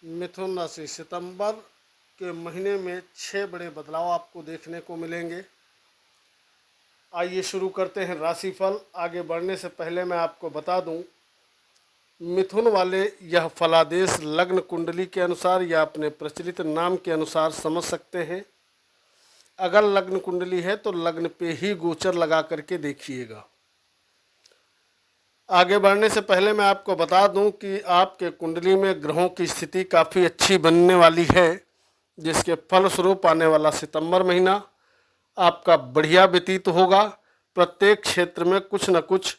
मिथुन राशि सितंबर के महीने में 6 बड़े बदलाव आपको देखने को मिलेंगे। आइए शुरू करते हैं राशिफल। आगे बढ़ने से पहले मैं आपको बता दूं, मिथुन वाले यह फलादेश लग्न कुंडली के अनुसार या अपने प्रचलित नाम के अनुसार समझ सकते हैं। अगर लग्न कुंडली है तो लग्न पे ही गोचर लगा करके देखिएगा। आगे बढ़ने से पहले मैं आपको बता दूं कि आपके कुंडली में ग्रहों की स्थिति काफ़ी अच्छी बनने वाली है, जिसके फलस्वरूप आने वाला सितंबर महीना आपका बढ़िया व्यतीत होगा। प्रत्येक क्षेत्र में कुछ न कुछ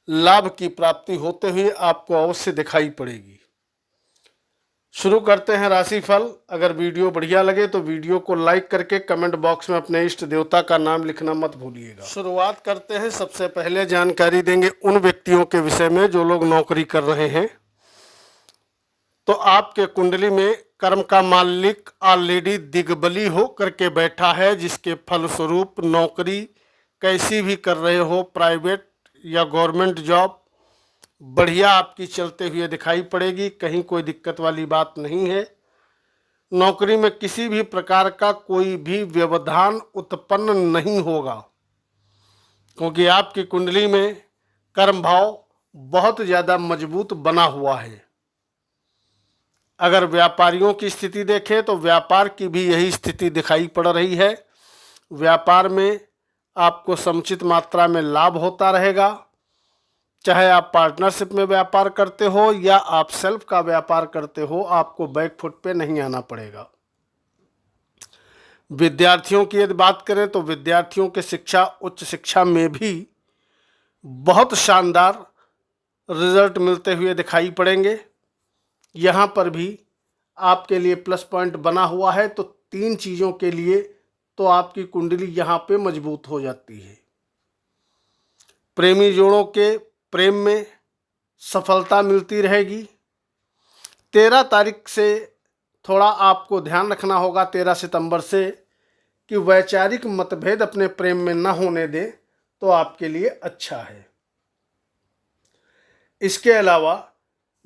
लाभ की प्राप्ति होते हुए आपको अवश्य दिखाई पड़ेगी। शुरू करते हैं राशिफल। अगर वीडियो बढ़िया लगे तो वीडियो को लाइक करके कमेंट बॉक्स में अपने इष्ट देवता का नाम लिखना मत भूलिएगा। शुरुआत करते हैं। सबसे पहले जानकारी देंगे उन व्यक्तियों के विषय में जो लोग नौकरी कर रहे हैं। तो आपके कुंडली में कर्म का मालिक ऑलरेडी दिग्बली हो करके बैठा है, जिसके फलस्वरूप नौकरी कैसी भी कर रहे हो, प्राइवेट या गवर्नमेंट जॉब, बढ़िया आपकी चलते हुए दिखाई पड़ेगी। कहीं कोई दिक्कत वाली बात नहीं है। नौकरी में किसी भी प्रकार का कोई भी व्यवधान उत्पन्न नहीं होगा, क्योंकि आपकी कुंडली में कर्म भाव बहुत ज़्यादा मजबूत बना हुआ है। अगर व्यापारियों की स्थिति देखें तो व्यापार की भी यही स्थिति दिखाई पड़ रही है। व्यापार में आपको समुचित मात्रा में लाभ होता रहेगा। चाहे आप पार्टनरशिप में व्यापार करते हो या आप सेल्फ का व्यापार करते हो, आपको बैक फुट पे नहीं आना पड़ेगा। विद्यार्थियों की यदि बात करें तो विद्यार्थियों के शिक्षा, उच्च शिक्षा में भी बहुत शानदार रिजल्ट मिलते हुए दिखाई पड़ेंगे। यहाँ पर भी आपके लिए प्लस पॉइंट बना हुआ है। तो 3 चीज़ों के लिए तो आपकी कुंडली यहाँ पे मजबूत हो जाती है। प्रेमी जोड़ों के प्रेम में सफलता मिलती रहेगी। 13 तारीख से थोड़ा आपको ध्यान रखना होगा, 13 सितंबर से, कि वैचारिक मतभेद अपने प्रेम में न होने दें तो आपके लिए अच्छा है। इसके अलावा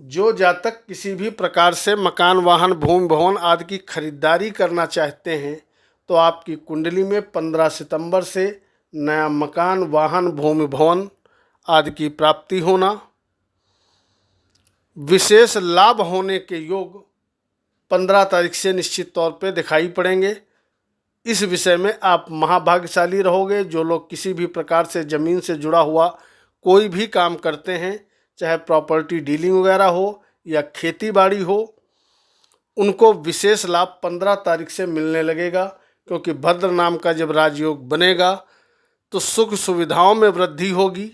जो जातक किसी भी प्रकार से मकान, वाहन, भूमि, भवन आदि की खरीदारी करना चाहते हैं तो आपकी कुंडली में 15 सितंबर से नया मकान, वाहन, भूमि, भवन आदि की प्राप्ति होना, विशेष लाभ होने के योग 15 तारीख से निश्चित तौर पे दिखाई पड़ेंगे। इस विषय में आप महाभाग्यशाली रहोगे। जो लोग किसी भी प्रकार से ज़मीन से जुड़ा हुआ कोई भी काम करते हैं, चाहे प्रॉपर्टी डीलिंग वगैरह हो या खेती बाड़ी हो, उनको विशेष लाभ 15 तारीख से मिलने लगेगा। क्योंकि भद्र नाम का जब राजयोग बनेगा तो सुख सुविधाओं में वृद्धि होगी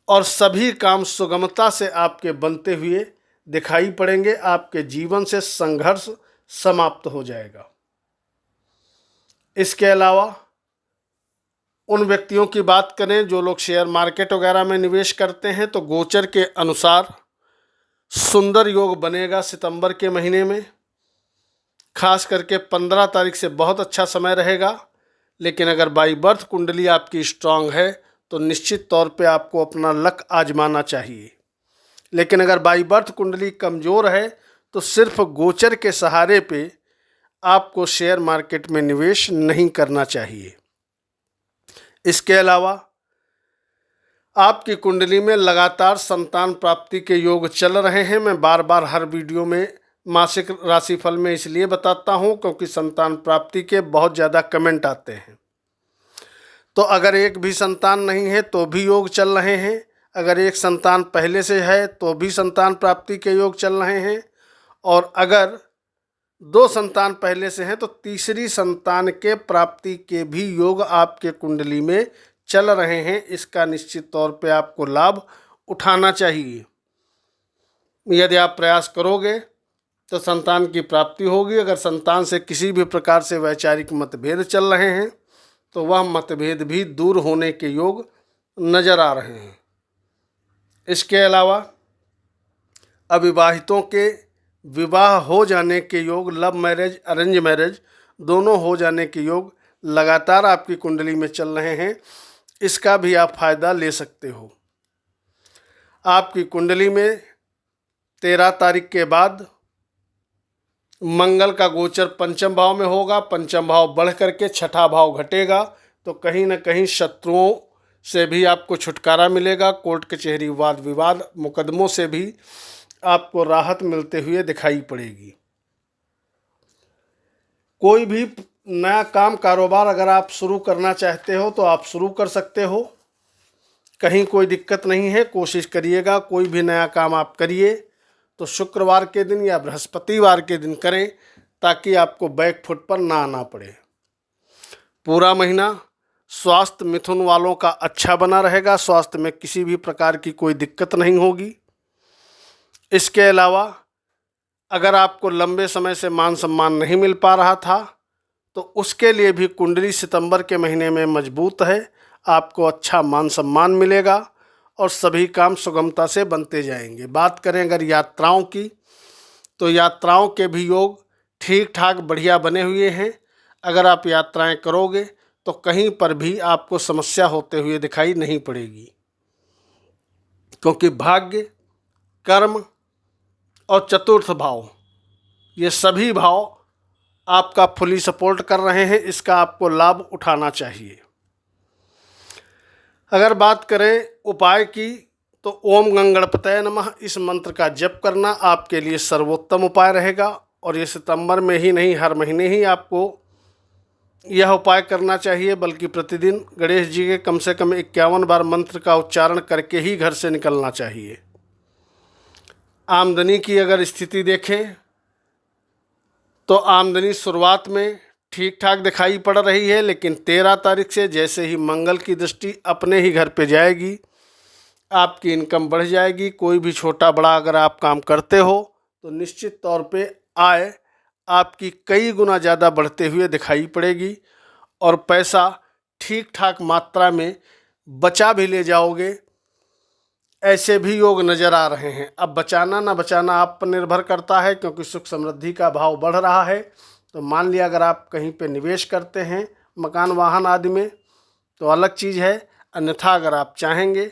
और सभी काम सुगमता से आपके बनते हुए दिखाई पड़ेंगे। आपके जीवन से संघर्ष समाप्त हो जाएगा। इसके अलावा उन व्यक्तियों की बात करें जो लोग शेयर मार्केट वगैरह में निवेश करते हैं, तो गोचर के अनुसार सुंदर योग बनेगा सितंबर के महीने में। खास करके 15 तारीख से बहुत अच्छा समय रहेगा। लेकिन अगर बाई बर्थ कुंडली आपकी स्ट्रांग है तो निश्चित तौर पे आपको अपना लक आजमाना चाहिए। लेकिन अगर बाई बर्थ कुंडली कमज़ोर है तो सिर्फ गोचर के सहारे पे आपको शेयर मार्केट में निवेश नहीं करना चाहिए। इसके अलावा आपकी कुंडली में लगातार संतान प्राप्ति के योग चल रहे हैं। मैं बार बार हर वीडियो में मासिक राशिफल में इसलिए बताता हूं क्योंकि संतान प्राप्ति के बहुत ज़्यादा कमेंट आते हैं। तो अगर एक भी संतान नहीं है तो भी योग चल रहे हैं। अगर एक संतान पहले से है तो भी संतान प्राप्ति के योग चल रहे हैं। और अगर 2 संतान पहले से हैं तो तीसरी संतान के प्राप्ति के भी योग आपके कुंडली में चल रहे हैं। इसका निश्चित तौर पे आपको लाभ उठाना चाहिए। यदि आप प्रयास करोगे तो संतान की प्राप्ति होगी। अगर संतान से किसी भी प्रकार से वैचारिक मतभेद चल रहे हैं तो वह मतभेद भी दूर होने के योग नज़र आ रहे हैं। इसके अलावा अविवाहितों के विवाह हो जाने के योग, लव मैरिज, अरेंज मैरिज दोनों हो जाने के योग लगातार आपकी कुंडली में चल रहे हैं। इसका भी आप फायदा ले सकते हो। आपकी कुंडली में 13 तारीख के बाद मंगल का गोचर पंचम भाव में होगा। पंचम भाव बढ़ करके छठा भाव घटेगा, तो कहीं ना कहीं शत्रुओं से भी आपको छुटकारा मिलेगा। कोर्ट कचहरी, वाद विवाद, मुकदमों से भी आपको राहत मिलते हुए दिखाई पड़ेगी। कोई भी नया काम कारोबार अगर आप शुरू करना चाहते हो तो आप शुरू कर सकते हो, कहीं कोई दिक्कत नहीं है। कोशिश करिएगा कोई भी नया काम आप करिए तो शुक्रवार के दिन या बृहस्पतिवार के दिन करें, ताकि आपको बैक फुट पर ना आना पड़े। पूरा महीना स्वास्थ्य मिथुन वालों का अच्छा बना रहेगा, स्वास्थ्य में किसी भी प्रकार की कोई दिक्कत नहीं होगी। इसके अलावा अगर आपको लंबे समय से मान सम्मान नहीं मिल पा रहा था तो उसके लिए भी कुंडली सितंबर के महीने में मजबूत है। आपको अच्छा मान सम्मान मिलेगा और सभी काम सुगमता से बनते जाएंगे। बात करें अगर यात्राओं की, तो यात्राओं के भी योग ठीक ठाक बढ़िया बने हुए हैं। अगर आप यात्राएं करोगे तो कहीं पर भी आपको समस्या होते हुए दिखाई नहीं पड़ेगी, क्योंकि भाग्य, कर्म और चतुर्थ भाव, ये सभी भाव आपका फुली सपोर्ट कर रहे हैं। इसका आपको लाभ उठाना चाहिए। अगर बात करें उपाय की, तो ओम गंगणपतये नमः इस मंत्र का जप करना आपके लिए सर्वोत्तम उपाय रहेगा। और ये सितंबर में ही नहीं, हर महीने ही आपको यह उपाय करना चाहिए, बल्कि प्रतिदिन गणेश जी के कम से कम 51 बार मंत्र का उच्चारण करके ही घर से निकलना चाहिए। आमदनी की अगर स्थिति देखें तो आमदनी शुरुआत में ठीक ठाक दिखाई पड़ रही है, लेकिन 13 तारीख से जैसे ही मंगल की दृष्टि अपने ही घर पे जाएगी, आपकी इनकम बढ़ जाएगी। कोई भी छोटा बड़ा अगर आप काम करते हो तो निश्चित तौर पे आय आपकी कई गुना ज़्यादा बढ़ते हुए दिखाई पड़ेगी और पैसा ठीक ठाक मात्रा में बचा भी ले जाओगे। ऐसे भी योग नज़र आ रहे हैं। अब बचाना ना बचाना आप पर निर्भर करता है, क्योंकि सुख समृद्धि का भाव बढ़ रहा है। तो मान लिया अगर आप कहीं पे निवेश करते हैं मकान वाहन आदि में तो अलग चीज़ है, अन्यथा अगर आप चाहेंगे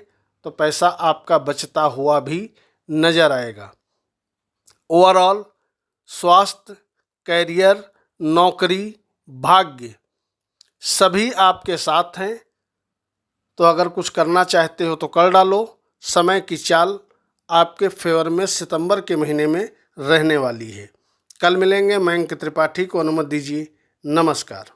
तो पैसा आपका बचता हुआ भी नज़र आएगा। ओवरऑल स्वास्थ्य, कैरियर, नौकरी, भाग्य सभी आपके साथ हैं। तो अगर कुछ करना चाहते हो तो कर डालो। समय की चाल आपके फेवर में सितंबर के महीने में रहने वाली है। कल मिलेंगे। मयंक त्रिपाठी को अनुमति दीजिए। नमस्कार।